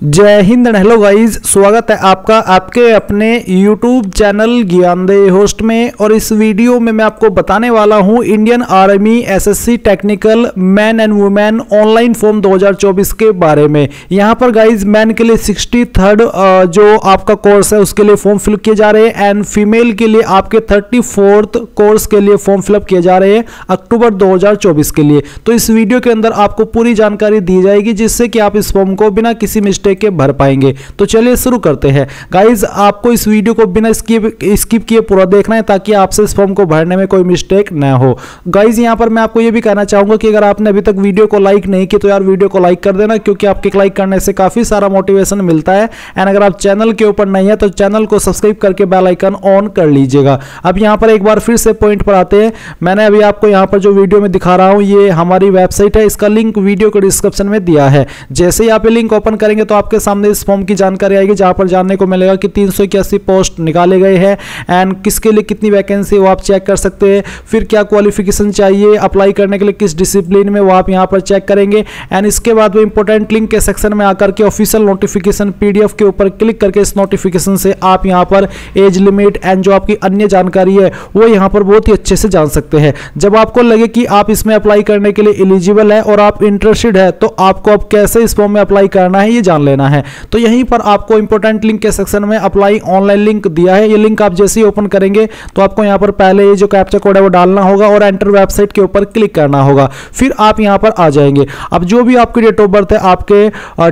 जय Hind and hello guys, स्वागत है आपका आपके अपने YouTube चैनल ज्ञानदेह होस्ट में। और इस वीडियो में मैं आपको बताने वाला हूं Indian army SSC technical man and women online form 2024 के बारे में। यहां पर गाइस मैन के लिए 63rd जो आपका कोर्स है उसके लिए फॉर्म फिलअप किए जा रहे हैं एंड फीमेल के लिए आपके 34th कोर्स के लिए फॉर्म फिलअप किए जा रहे हैं अक्टूबर 2024 के लिए। तो इस वीडियो के अंदर आपको पूरी जानकारी दी जाएगी जिससे कि आप इस फॉर्म को बिना किसी मिस्टेक के भर पाएंगे। तो चलिए शुरू करते हैं गाइज। आपको इस वीडियो को बिना स्किप किए पूरा देखना है ताकि आपसे इस फॉर्म को भरने में कोई मिस्टेक ना हो। गाइज यहां पर मैं आपको यह भी कहना चाहूंगा कि अगर आपने अभी तक वीडियो को लाइक नहीं किया तो यार वीडियो को लाइक कर देना, क्योंकि आपके लाइक करने से काफी सारा मोटिवेशन मिलता है। एंड अगर आप चैनल के ऊपर नहीं है तो चैनल को सब्सक्राइब करके बेल आइकन ऑन कर लीजिएगा। अब यहां पर एक बार फिर से पॉइंट पर आते हैं। मैंने अभी आपको यहां पर जो वीडियो में दिखा रहा हूं ये हमारी वेबसाइट है, इसका लिंक वीडियो के डिस्क्रिप्शन में दिया है। जैसे ही आप ये लिंक ओपन करेंगे तो आपके सामने इस फॉर्म की जानकारी आएगी, जहां पर जानने को मिलेगा कि 381 पोस्ट निकाले गए हैं एंड किसके लिए कितनी वैकेंसी वो आप चेक कर सकते हैं। फिर क्या क्वालिफिकेशन चाहिए अप्लाई करने के लिए, किस डिसिप्लिन में, वो आप यहां पर चेक करेंगे। एंड इसके बाद वो इंपॉर्टेंट लिंक के सेक्शन में आकर के ऑफिशियल नोटिफिकेशन पीडीएफ के ऊपर क्लिक करके इस नोटिफिकेशन से आप यहां पर एज लिमिट एंड जो आपकी अन्य जानकारी है वो यहां पर बहुत ही अच्छे से जान सकते हैं। जब आपको लगे कि आप इसमें अप्लाई करने के लिए एलिजिबल है और आप इंटरेस्टेड है तो आपको अब कैसे इस फॉर्म में अप्लाई करना है ये जान लेना है। तो यहीं पर आपको इंपॉर्टेंट लिंक के सेक्शन में अप्लाई ऑनलाइन लिंक दिया है। ये लिंक आप जैसे ही ओपन करेंगे तो आपको यहां पर पहले ये जो कैप्चा कोड है वो डालना होगा और एंटर वेबसाइट के ऊपर क्लिक करना होगा। फिर आप यहां पर आ जाएंगे। अब जो भी आपकी डेट ऑफ बर्थ है आपके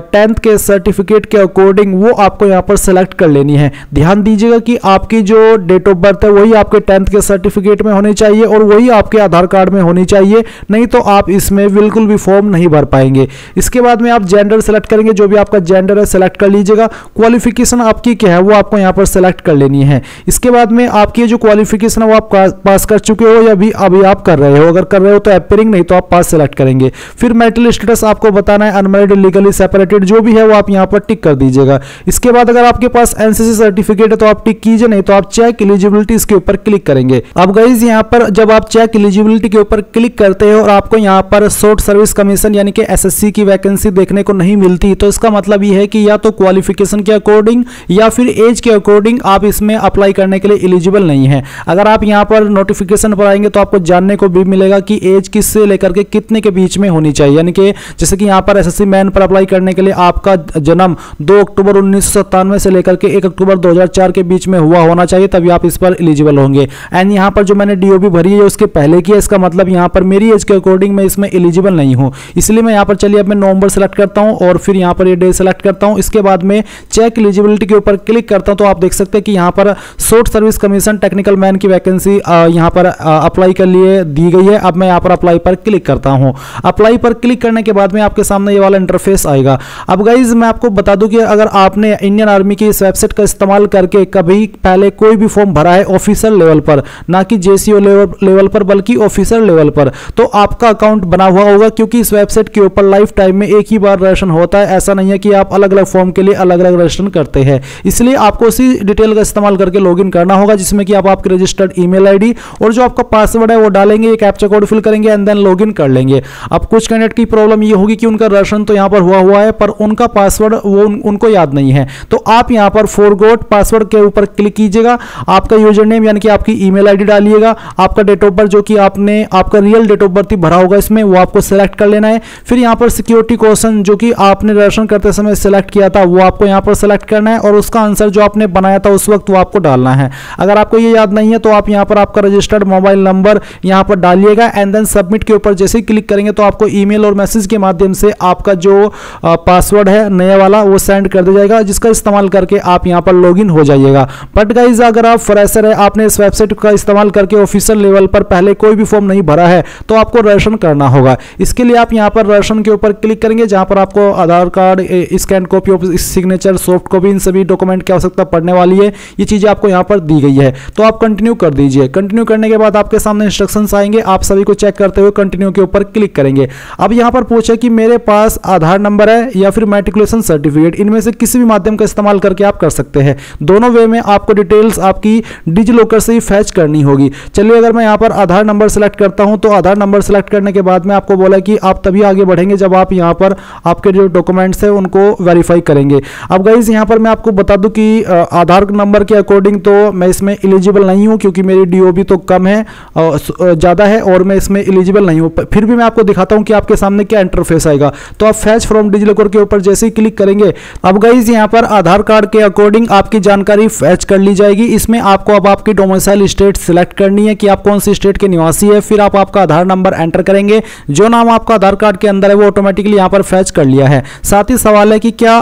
10th के सर्टिफिकेट के अकॉर्डिंग वो आपको यहां पर सेलेक्ट कर लेनी है। ध्यान दीजिएगा कि आपकी जो डेट ऑफ बर्थ है वही आपके 10th के सर्टिफिकेट में होनी चाहिए और वही आपके आधार कार्ड में होनी चाहिए, नहीं तो आप इसमें बिल्कुल भी फॉर्म नहीं भर पाएंगे। इसके बाद में आप जेंडर सेलेक्ट करेंगे, जो भी आपका जेंडर है सेलेक्ट कर लीजिएगा। क्वालिफिकेशन आपकी क्या है वो आपको यहां पर सेलेक्ट कर लेनी है। इसके बाद में आपकी जो क्वालिफिकेशन है वो आप पास कर चुके हो या अभी आप कर रहे हो, अगर कर रहे हो तो एपियरिंग, नहीं तो आप पास सेलेक्ट करेंगे। फिर मैरिटल स्टेटस आपको बताना है, अनमैरिड, लीगली सेपरेटेड, जो भी है वो आप यहां पर टिक कर दीजिएगा। इसके बाद अगर आपके पास एनसीसी सर्टिफिकेट है तो आप टिक कीजिए, नहीं तो आप चेक एलिजिबिलिटी इसके ऊपर क्लिक करेंगे। अब गाइस यहां पर जब आप चेक एलिजिबिलिटी के ऊपर क्लिक करते हो और आपको यहां पर शॉर्ट सर्विस कमीशन यानी कि एसएससी की वैकेंसी देखने को नहीं मिलती, तो इसका मतलब यह है कि या तो क्वालिफिकेशन के अकॉर्डिंग या फिर एज के अकॉर्डिंग आप इसमें अप्लाई करने के लिए एलिजिबल नहीं है। अगर आप यहां पर नोटिफिकेशन पर आएंगे तो आपको जानने को भी मिलेगा कि एज किससे लेकर के कितने के बीच में होनी चाहिए, यानी कि जैसे कि यहां पर एसएससी मैन पर अप्लाई करने के लिए आपका जन्म 2 अक्टूबर 1997 से लेकर के 1 अक्टूबर 2004 के बीच में हुआ होना चाहिए, तभी आप इस पर एलिजिबल होंगे। एंड यहां पर जो मैंने डीओबी भरी है उसके पहले की है, इसका मतलब यहां पर मेरी एज के अकॉर्डिंग मैं इसमें एलिजिबल नहीं हूं, इसलिए मैं यहां पर चलिए अब मैं नवंबर सेलेक्ट करता हूं और फिर यहां पर ये डे सेलेक्ट करता हूं। इसके बाद में चेक एलिजिबिलिटी के ऊपर क्लिक करता हूं तो आप देख सकते हैं कि यहां पर short service commission technical man की वैकेंसी यहां पर अप्लाई के लिए दी गई है। अब मैं यहां पर अप्लाई पर क्लिक करता हूं। अप्लाई पर क्लिक करने के बाद में आपके सामने ये वाला इंटरफेस आएगा। अब गाइज मैं आपको बता दूं कि अगर आपने इंडियन आर्मी की इस वेबसाइट का इस्तेमाल करके कभी पहले कोई भी फॉर्म भरा है ऑफिशियल लेवल पर, ना कि जेसीओ लेवल पर बल्कि ऑफिशियल लेवल पर, तो आपका अकाउंट बना हुआ होगा, क्योंकि इस वेबसाइट के ऊपर लाइफ टाइम में एक ही बार रजिस्ट्रेशन होता है। ऐसा नहीं है कि आप अलग अलग फॉर्म के लिए अलग अलग रजिस्ट्रेशन करते हैं, इसलिए आपको उसी डिटेल का इस्तेमाल करके लॉगिन करना होगा, जिसमें कि आप आपकी रजिस्टर्ड ईमेल आईडी और जो आपका पासवर्ड है वो डालेंगे, एक कैप्चा कोड फिल करेंगे एंड देन लॉगिन कर लेंगे। अब कुछ कैंडिडेट की प्रॉब्लम ये होगी कि उनका रजिस्ट्रेशन तो यहां पर हुआ है पर उनका पासवर्ड वो उनको याद नहीं है, तो आप यहां पर फॉरगॉट पासवर्ड के ऊपर क्लिक कीजिएगा। आपका यूजर नेम यानी कि आपकी ईमेल आईडी डालिएगा, आपका डेट ऑफ बर्थ जो कि आपने आपका रियल डेट ऑफ बर्थ ही भरा होगा इसमें वो आपको सेलेक्ट कर लेना है। फिर यहां पर सिक्योरिटी क्वेश्चन जो कि आपने रजिस्ट्रेशन करते समय सेलेक्ट किया था वो आपको यहां पर सेलेक्ट करना है और उसका आंसर जो आपने बनाया था उस वक्त वो आपको डालना है। अगर आपको ये याद नहीं है तो आप यहां पर आपका रजिस्टर्ड मोबाइल नंबर यहां पर डालिएगा एंड देन सबमिट के ऊपर जैसे ही क्लिक करेंगे तो आपको ईमेल और मैसेज के माध्यम से आपका जो पासवर्ड है नया वाला वो सेंड कर दिया जाएगा, जिसका इस्तेमाल करके आप यहां पर लॉगिन हो जाइएगा। बट गाइज अगर आप फ्रेशर है, आपने इस वेबसाइट का इस्तेमाल करके ऑफिशियल लेवल पर पहले कोई भी फॉर्म नहीं भरा है तो आपको रजिस्ट्रेशन करना होगा। इसके लिए आप यहां पर रजिस्ट्रेशन के ऊपर क्लिक करेंगे, जहां पर आपको Aadhaar card, scan copy of signature, soft copy, इन सभी डॉक्यूमेंट की आवश्यकता पड़ने वाली है। ये चीजें आपको यहां पर दी गई है, तो आप कंटिन्यू कर दीजिए। कंटिन्यू करने के बाद आपके सामने इंस्ट्रक्शंस आएंगे, आप सभी को चेक करते हुए कंटिन्यू के ऊपर क्लिक करेंगे। अब यहां पर पूछे कि मेरे पास आधार नंबर है या फिर मैट्रिकुलेशन सर्टिफिकेट, इनमें से किसी भी माध्यम का इस्तेमाल करके आप कर सकते हैं। दोनों वे में आपको डिटेल्स आपकी डिजिलॉकर से ही फैच करनी होगी। चलिए अगर मैं यहां पर आधार नंबर सेलेक्ट करता हूं तो आधार नंबर सेलेक्ट करने के बाद में आपको बोला कि आप तभी आगे बढ़ेंगे जब आप यहां पर आपके जो डॉक्यूमेंट्स है उनको इसको वेरीफाई करेंगे। अब गाइज यहाँ पर मैं आपको बता दूं कि आधार नंबर के अकॉर्डिंग तो मैं इसमें एलिजिबल नहीं हूँ, क्योंकि मेरी डीओबी तो कम है, ज़्यादा है, और मैं इसमें एलिजिबल नहीं हूँ। फिर भी मैं आपको दिखाता हूँ कि आपके सामने क्या इंटरफेस आएगा। तो आप फैच फ्रॉम डिजिलॉकर के ऊपर जैसे ही क्लिक करेंगे, अब गाइज यहाँ पर आधार कार्ड के अकॉर्डिंग आपकी जानकारी फैच कर ली जाएगी। इसमें आपको अब आपकी डोमिसाइल स्टेट सिलेक्ट करनी है कि आप कौन सी स्टेट के निवासी है। फिर आप आपका आधार नंबर एंटर करेंगे, जो नाम आपका आधार कार्ड के अंदर है वो ऑटोमेटिकली यहाँ पर फैच कर लिया है। साथ ही सवाल है कि क्या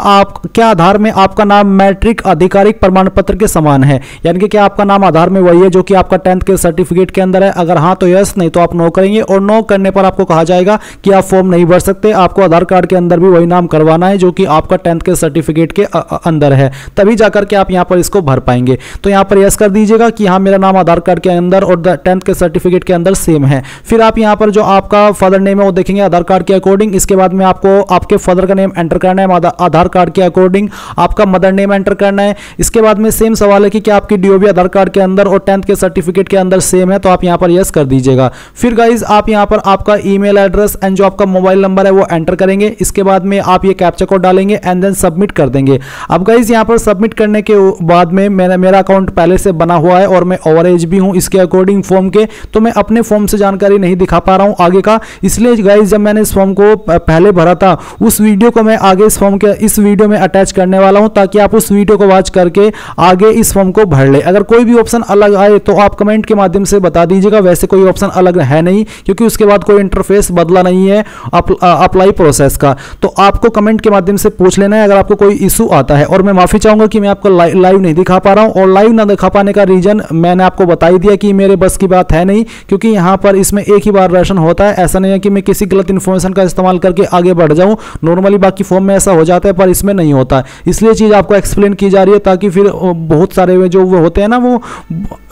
आधार में आपका नाम मैट्रिक आधिकारिक प्रमाण पत्र के समान है, यानी कि क्या आपका नाम आधार में वही है जो कि आपका 10th के सर्टिफिकेट के अंदर है। अगर हाँ तो यस, नहीं तो आप नो करेंगे, और नो करने पर आपको कहा जाएगा कि आप फॉर्म नहीं भर सकते, आपको आधार कार्ड के अंदर भी वही नाम करवाना है जो कि आपका 10th के सर्टिफिकेट के अंदर है, तभी जाकर के आप यहाँ पर इसको भर पाएंगे। तो यहाँ पर यस कर दीजिएगा कि हाँ मेरा नाम आधार कार्ड के अंदर और 10th के सर्टिफिकेट के अंदर सेम है। फिर आप यहाँ पर जो आपका फादर नेम है वो देखेंगे आधार कार्ड के अकॉर्डिंग। इसके बाद में आपको आपके फादर का नेम एंटर करना है आधार कार्ड के अकॉर्डिंग, आपका मदर नेम एंटर करना है। इसके बाद में सेम सवाल है कि क्या आपकी डीओबी आधार कार्ड के अंदर और 10th के सर्टिफिकेट के अंदर सेम है, तो आप यहाँ पर यस कर दीजिएगा। फिर गाइज आप यहाँ पर आपका ईमेल एड्रेस एंड जो आपका मोबाइल नंबर है वो एंटर करेंगे। इसके बाद में आप ये कैप्चा कोड डालेंगे एंड देन सबमिट कर देंगे। अब गाइज यहाँ पर सबमिट करने के बाद में मेरा अकाउंट पहले से बना हुआ है और मैं ओवर एज भी हूँ इसके अकॉर्डिंग फॉर्म के, तो मैं अपने फॉर्म से जानकारी नहीं दिखा पा रहा हूँ आगे का। इसलिए गाइज जब मैंने इस फॉर्म को पहले भरा था उस वीडियो को मैं आगे इस फॉर्म के इस वीडियो में अटैच करने वाला हूँ, ताकि आप उस वीडियो को वॉच करके आगे इस फॉर्म को भर ले। अगर कोई भी ऑप्शन अलग आए तो आप कमेंट के माध्यम से बता दीजिएगा। वैसे कोई ऑप्शन अलग है नहीं, क्योंकि उसके बाद कोई इंटरफेस बदला नहीं है अप्लाई प्रोसेस का। तो आपको कमेंट के माध्यम से पूछ लेना है अगर आपको कोई इशू आता है। और मैं माफी चाहूंगा कि मैं आपको लाइव नहीं दिखा पा रहा हूं, और लाइव ना दिखा पाने का रीजन मैंने आपको बता ही दिया कि मेरे बस की बात है नहीं, क्योंकि यहां पर इसमें एक ही बार दर्शन होता है। ऐसा नहीं है कि मैं किसी गलत इन्फॉर्मेशन का इस्तेमाल करके आगे बढ़ जाऊं। नॉर्मली बाकी फॉर्म में ऐसा हो जाता है पर इसमें नहीं होता, इसलिए चीज आपको एक्सप्लेन की जा रही है, ताकि फिर बहुत सारे जो वो होते हैं ना, वो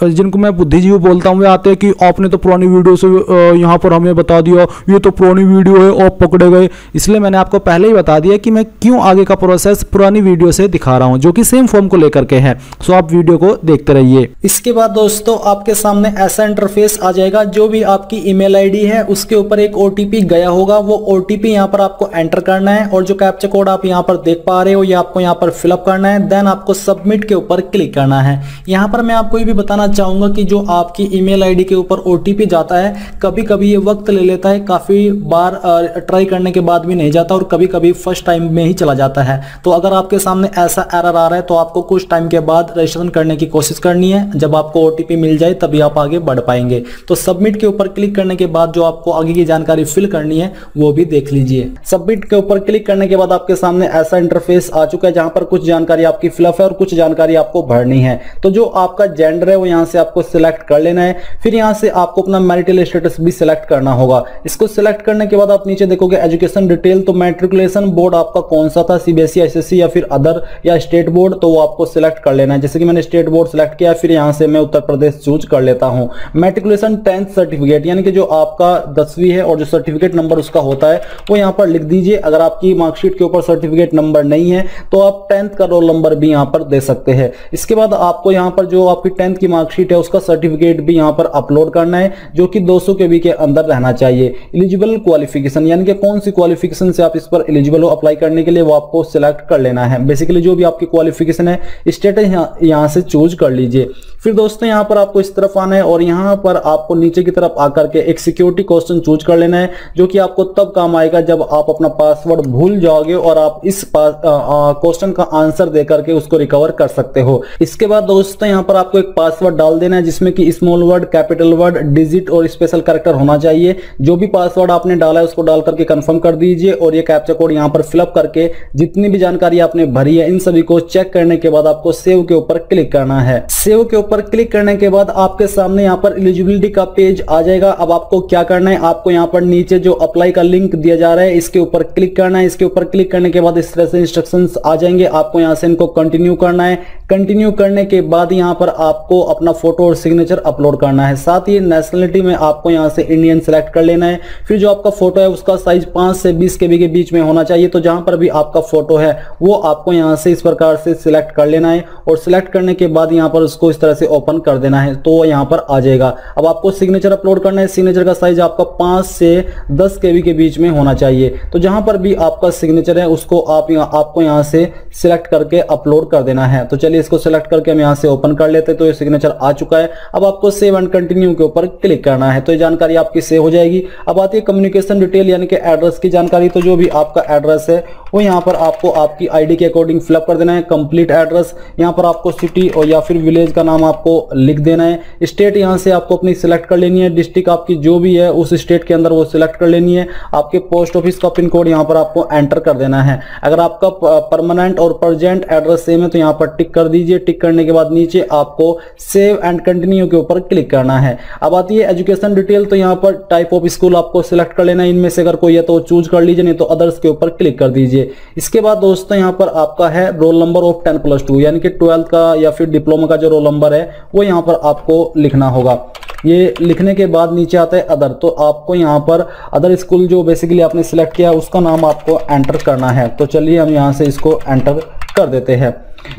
जिनको मैं बुद्धिजीवी बोलता हूँ, वे आते हैं कि आपने तो पुरानी वीडियो से यहाँ पर हमें बता दिया, ये तो पुरानी वीडियो है और पकड़े गए। इसलिए मैंने आपको पहले ही बता दिया कि मैं क्यों आगे का प्रोसेस पुरानी वीडियो से दिखा रहा हूँ, जो कि सेम फॉर्म को लेकर के है। सो आप वीडियो को देखते रहिए। इसके बाद दोस्तों आपके सामने ऐसा इंटरफेस आ जाएगा, जो भी आपकी ईमेल आईडी है उसके ऊपर एक ओटीपी गया होगा, वो ओटीपी यहाँ पर आपको एंटर करना है, और जो कैप्चा कोड आप यहाँ पर देख पा रहे हो ये आपको यहाँ पर फिलअप करना है। देन आपको सबमिट के ऊपर क्लिक करना है। यहाँ पर मैं आपको ये भी बताना चाहूंगा कि जो आपकी ईमेल आईडी के ऊपर ओटीपी जाता है, कभी कभी ये वक्त ले लेता है, काफी बार ट्राई करने के बाद भी नहीं जाता, और कभी कभी फर्स्ट टाइम में ही चला जाता है। तो अगर आपके सामने ऐसा एरर आ रहा है तो आपको कुछ टाइम के बाद रजिस्ट्रेशन करने की कोशिश करनी है। जब आपको ओटीपी मिल जाए तभी आप आगे बढ़ पाएंगे। तो सबमिट के ऊपर क्लिक करने के बाद जो आपको आगे की जानकारी फिल करनी है वो भी देख लीजिए। सबमिट के ऊपर क्लिक करने के बाद आपके सामने ऐसा इंटरफेस आ चुका है, जहां पर कुछ जानकारी आपकी फिलअप है और कुछ जानकारी आपको भरनी है। तो जो आपका जेंडर है वो यहां से आपको सिलेक्ट कर लेना है। फिर यहां से आपको अपना मैरिटल स्टेटस भी सिलेक्ट करना होगा। इसको सिलेक्ट करने के बाद आप नीचे देखोगे एजुकेशन डिटेल, तो मैट्रिकुलेशन बोर्ड आपका कौन सा था, सीबीएसई, एसएससी या फिर अदर या स्टेट बोर्ड, तो वो आपको सिलेक्ट कर लेना है। जैसे कि मैंने स्टेट बोर्ड सिलेक्ट किया, फिर यहां से मैं उत्तर प्रदेश चूज कर लेता हूं। मैट्रिकुलेशन 10th सर्टिफिकेट, यानी कि जो आपका 10वीं है और जो सर्टिफिकेट नंबर उसका होता है वो यहां पर लिख दीजिए। अगर आपकी मार्कशीट के ऊपर सर्टिफिकेट नंबर नहीं है तो आप 10th का रोल नंबर भी यहां पर दे सकते हैं। इसके बाद आपको यहां पर जो आपकी 10th की मार्कशीट है उसका सर्टिफिकेट भी यहां पर अपलोड करना है, जो कि 200 KB के अंदर रहना चाहिए। एलिजिबल क्वालिफिकेशन, यानी कि कौन सी क्वालिफिकेशन से आप इस पर एलिजिबल हो अप्लाई करने के लिए, वो आपको सिलेक्ट कर लेना है। बेसिकली जो भी आपकी क्वालिफिकेशन है, स्टेटस यहां से चूज कर लीजिए। फिर दोस्तों यहां पर आपको इस तरफ आना है और यहां पर आपको नीचे की तरफ आकर के एक सिक्योरिटी क्वेश्चन चूज कर लेना है, जो कि आपको तब काम आएगा जब आप अपना पासवर्ड भूल जाओगे और आप इस क्वेश्चन का आंसर देकर के उसको रिकवर कर सकते हो। इसके बाद दोस्तों यहां पर आपको एक पासवर्ड डाल देना है, जिसमें कि small word, capital word, digit और स्पेशल कैरेक्टर होना चाहिए। जो भी पासवर्ड आपने डाला है उसको डाल करके कंफर्म कर दीजिए, और ये कैप्चा कोड यहां पर फिलअप करके जितनी भी जानकारी आपने भरी है इन सभी को चेक करने के बाद आपको सेव के ऊपर क्लिक करना है। सेव के ऊपर क्लिक करने के बाद आपके सामने यहां पर एलिजिबिलिटी का पेज आ जाएगा। अब आपको क्या करना है, आपको यहां पर नीचे जो अप्लाई का लिंक दिया जा रहा है इसके ऊपर क्लिक करना है। इसके ऊपर क्लिक करने के बाद इस तरह से इंस्ट्रक्शंस आ जाएंगे, आपको यहां से इनको कंटिन्यू करना है। कंटिन्यू करने के बाद यहाँ पर आपको अपना फोटो और सिग्नेचर अपलोड करना है। साथ ही नेशनलिटी में आपको यहाँ से इंडियन सेलेक्ट कर लेना है। फिर जो आपका फोटो है उसका साइज 5 से 20 KB के बीच में होना चाहिए। तो जहां पर भी आपका फोटो है वो आपको यहाँ से इस प्रकार से सिलेक्ट कर लेना है और सिलेक्ट करने के बाद यहाँ पर उसको इस तरह से ओपन कर देना है तो यहाँ पर आ जाएगा। अब आपको सिग्नेचर अपलोड करना है। सिग्नेचर का साइज आपका 5 से 10 KB के बीच में होना चाहिए। तो जहां पर भी आपका सिग्नेचर है उसको आपको यहाँ से सिलेक्ट करके अपलोड कर देना है। तो चलिए इसको सिलेक्ट करके हम यहाँ से ओपन कर लेते हैं। तो ये सिग्नेचर आ चुका है। अब आपको सेव एंड कंटिन्यू के ऊपर क्लिक करना है तो ये जानकारी आपकी सेव हो जाएगी। अब आती है कम्युनिकेशन डिटेल यानी कि एड्रेस की जानकारी। तो जो भी आपका एड्रेस है वो यहाँ पर आपको आपकी आईडी के अकॉर्डिंग फिलअप कर देना है। कंप्लीट एड्रेस यहाँ पर आपको सिटी और या फिर विलेज का नाम आपको लिख देना है। स्टेट यहाँ से आपको अपनी सिलेक्ट कर लेनी है। डिस्ट्रिक्ट आपकी जो भी है उस स्टेट के अंदर वो सिलेक्ट कर लेनी है। आपके पोस्ट ऑफिस का पिन कोड यहाँ पर आपको एंटर कर देना है। अगर आपका परमानेंट और प्रेजेंट एड्रेस सेम है तो यहाँ पर टिक कर दीजिए। टिक करने के बाद नीचे आपको सेव एंड कंटिन्यू के ऊपर क्लिक करना है। अब आती है एजुकेशन डिटेल। तो यहाँ पर टाइप ऑफ स्कूल आपको सिलेक्ट कर लेना है। इनमें से अगर कोई है तो चूज कर लीजिए, नहीं तो अदर्स के ऊपर क्लिक कर दीजिए। इसके बाद दोस्तों यहाँ पर आपका है रोल नंबर ऑफ 10+2 यानी कि 12th का या फिर डिप्लोमा का जो रोल नंबर है वो यहाँ पर आपको लिखना होगा। ये लिखने के बाद नीचे आता है अदर। तो आपको यहाँ पर अदर स्कूल जो बेसिकली आपने सिलेक्ट किया उसका नाम आपको एंटर करना है। तो चलिए हम यहाँ से इसको एंटर कर देते हैं।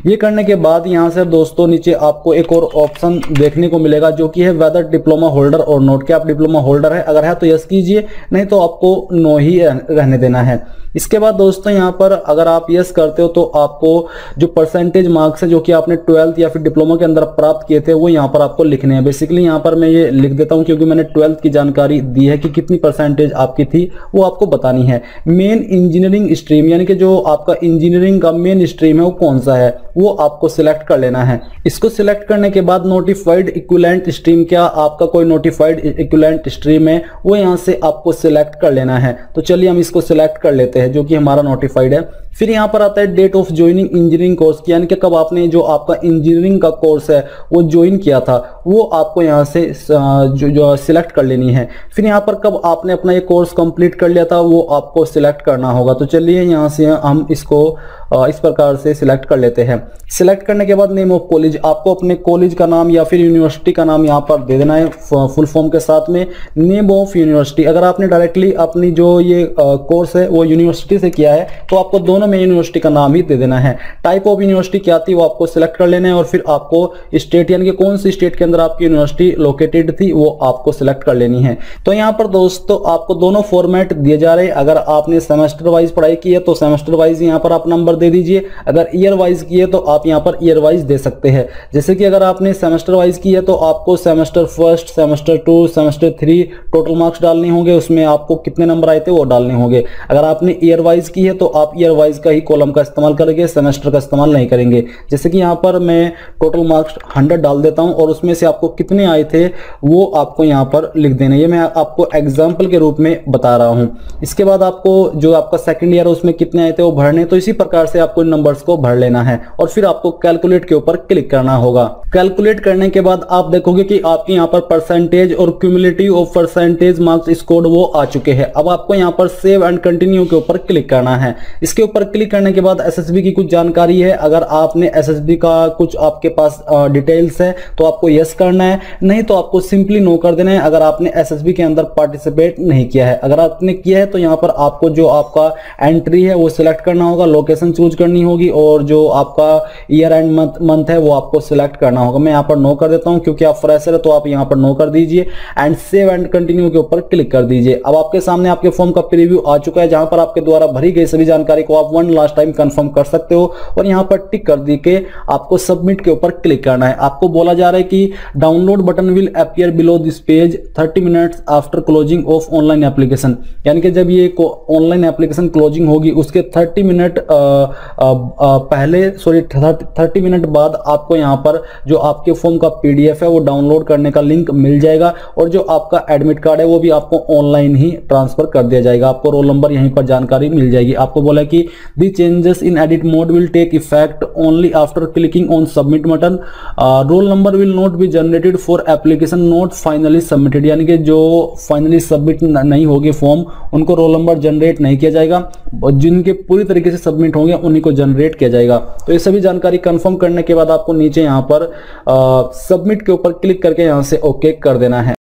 ये करने के बाद यहाँ से दोस्तों नीचे आपको एक और ऑप्शन देखने को मिलेगा जो कि है वेदर डिप्लोमा होल्डर और नोट। क्या आप डिप्लोमा होल्डर है? अगर है तो यस कीजिए, नहीं तो आपको नो ही रहने देना है। इसके बाद दोस्तों यहाँ पर अगर आप यस करते हो तो आपको जो परसेंटेज मार्क्स है जो कि आपने 12th या फिर डिप्लोमा के अंदर प्राप्त किए थे वो यहाँ पर आपको लिखने हैं। बेसिकली यहाँ पर मैं ये लिख देता हूँ क्योंकि मैंने 12th की जानकारी दी है कि कितनी परसेंटेज आपकी थी वो आपको बतानी है। मेन इंजीनियरिंग स्ट्रीम यानी कि जो आपका इंजीनियरिंग का मेन स्ट्रीम है वो कौन सा है वो आपको सिलेक्ट कर लेना है। इसको सिलेक्ट करने के बाद नोटिफाइड इक्विवेलेंट स्ट्रीम, क्या आपका कोई नोटिफाइड इक्विवेलेंट स्ट्रीम है वो यहाँ से आपको सिलेक्ट कर लेना है। तो चलिए हम इसको सिलेक्ट कर लेते हैं जो कि हमारा नोटिफाइड है। फिर यहाँ पर आता है date of joining engineering course की, यानी कि कब आपने जो आपका इंजीनियरिंग का कोर्स है वो ज्वाइन किया था वो आपको यहाँ से जो सिलेक्ट कर लेनी है। फिर यहाँ पर कब आपने अपना ये कोर्स कंप्लीट कर लिया था वो आपको सिलेक्ट करना होगा। तो चलिए यहाँ से हम इसको इस प्रकार से सिलेक्ट कर लेते हैं। सिलेक्ट करने के बाद नेम ऑफ कॉलेज, आपको अपने कॉलेज का नाम या फिर यूनिवर्सिटी का नाम यहाँ पर दे देना है फुल फॉर्म के साथ में। नेम ऑफ यूनिवर्सिटी, अगर आपने डायरेक्टली अपनी जो ये कोर्स है वो यूनिवर्सिटी से किया है तो आपको दोनों में यूनिवर्सिटी का नाम ही दे देना है। टाइप ऑफ यूनिवर्सिटी क्या थी वो आपको सिलेक्ट कर लेना है और फिर आपको स्टेट यानी कि कौन सी स्टेट के अंदर आपकी यूनिवर्सिटी लोकेटेड थी वो आपको सिलेक्ट कर लेनी है। तो यहाँ पर दोस्तों आपको दोनों फॉर्मेट दिए जा रहे हैं। अगर आपने सेमेस्टर वाइज पढ़ाई की है तो सेमेस्टर वाइज यहाँ पर आप नंबर दे दीजिए। अगर ईयर वाइज की है तो आप यहाँ पर ईयर वाइज दे सकते हैं। जैसे कि अगर आपने सेमेस्टर वाइज की है तो आपको semester first, semester 2, semester 3 total marks डालने होंगे, उसमें आपको कितने नंबर आए थे वो डालने होंगे। अगर आपने ईयर वाइज की है तो आप ईयर वाइज का ही कॉलम का इस्तेमाल करेंगे, सेमेस्टर का इस्तेमाल नहीं करेंगे। जैसे कि यहाँ पर मैं टोटल मार्क्स 100 डाल देता हूँ और उसमें से आपको कितने आए थे वो आपको यहाँ पर लिख देना। ये मैं आपको एग्जाम्पल के रूप में बता रहा हूँ। इसके बाद आपको जो आपका सेकंड ईयर है उसमें कितने आए थे वो भरने। तो इसी प्रकार से आपको नंबर्स को भर लेना है और फिर आपको कैलकुलेट के ऊपर क्लिक करना होगा। कैलकुलेट करने के बाद आप देखोगे कि आपके यहाँ पर परसेंटेज और cumulative of percentage marks scored वो आ चुके हैं। अब आपको यहाँ पर सेव एंड कंटिन्यू के ऊपर क्लिक करना है। इसके ऊपर क्लिक करने के बाद एसएसबी की कुछ जानकारी है। अगर आपने एसएसबी का कुछ आपके पास डिटेल्स है तो आपको यस करना है, नहीं तो आपको सिंपली नो कर देना है अगर आपने एसएसबी के अंदर पार्टिसिपेट नहीं किया है। अगर आपने किया है तो यहाँ पर आपको जो आपका एंट्री है वो सिलेक्ट करना होगा, लोकेशन चूज करनी होगी और जो आपका ईयर एंड मंथ है वो आपको सिलेक्ट करना होगा। मैं यहाँ पर नो कर देता हूँ क्योंकि आप फ्रेशर है तो आप यहाँ पर नो कर दीजिए एंड सेव एंड कंटिन्यू के ऊपर क्लिक कर दीजिए। अब आपके सामने आपके फॉर्म का प्रीव्यू आ चुका है जहां पर आपके द्वारा भरी गई सभी जानकारी को आप वन लास्ट टाइम कंफर्म कर सकते हो और यहाँ पर टिक कर दी के आपको सबमिट के ऊपर क्लिक करना है। आपको बोला जा रहा है कि download button will appear below this page 30 minutes after closing of online application, यानी कि जब ये ऑनलाइन एप्लीकेशन क्लोजिंग होगी उसके 30 मिनट पहले 30 मिनट बाद आपको यहाँ पर जो आपके फॉर्म का पीडीएफ है वो डाउनलोड करने का लिंक मिल जाएगा और जो आपका एडमिट कार्ड है वो भी आपको ऑनलाइन ही ट्रांसफर कर दिया जाएगा। आपको रोल नंबर यहीं पर जानकारी मिल जाएगी। आपको बोला कि the changes in edit mode will take effect only after clicking on submit button. Roll number will not be generated for application not finally submitted, यानी कि जो फाइनली सबमिट नहीं होगी फॉर्म उनको रोल नंबर जनरेट नहीं किया जाएगा, और जिनके पूरी तरीके से सबमिट होंगे उन्हीं को जनरेट किया जाएगा। तो ये सभी जानकारी कंफर्म करने के बाद आपको नीचे यहाँ पर सबमिट के ऊपर क्लिक करके यहाँ से ओके कर देना है।